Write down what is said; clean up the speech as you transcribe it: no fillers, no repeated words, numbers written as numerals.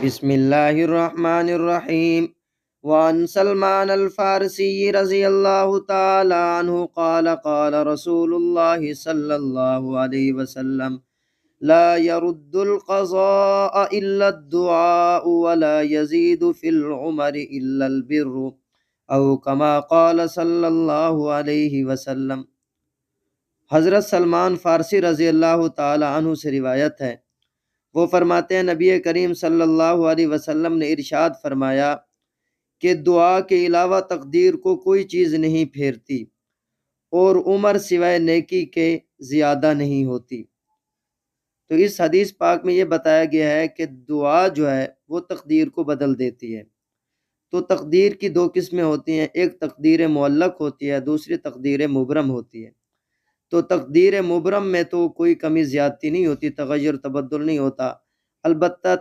بسم اللہ الرحمن الرحیم وعن سلمان الفارسی رضی اللہ تعالی عنہ قال قال رسول اللہ صلی اللہ علیہ وسلم لا يرد القضاء الا الدعاء ولا يزيد في العمر الا البر او كما قال صلی اللہ علیہ وسلم۔ حضرت سلمان فارسی رضی اللہ تعالی عنہ سے روایت ہے، وہ فرماتے ہیں نبی کریم صلی اللہ علیہ وسلم نے ارشاد فرمایا کہ دعا کے علاوہ تقدیر کو کوئی چیز نہیں پھیرتی اور عمر سوائے نیکی کے زیادہ نہیں ہوتی۔ تو اس حدیث پاک میں یہ بتایا گیا ہے کہ دعا جو ہے وہ تقدیر کو بدل دیتی ہے۔ تو تقدیر کی دو قسمیں ہوتی ہیں، ایک تقدیر معلق ہوتی ہے، دوسری تقدیر مبرم ہوتی ہے۔ تو تقدیر مبرم میں تو کوئی کمی زیادتی نہیں ہوتی، تغیر تبدل نہیں ہوتا، البتہ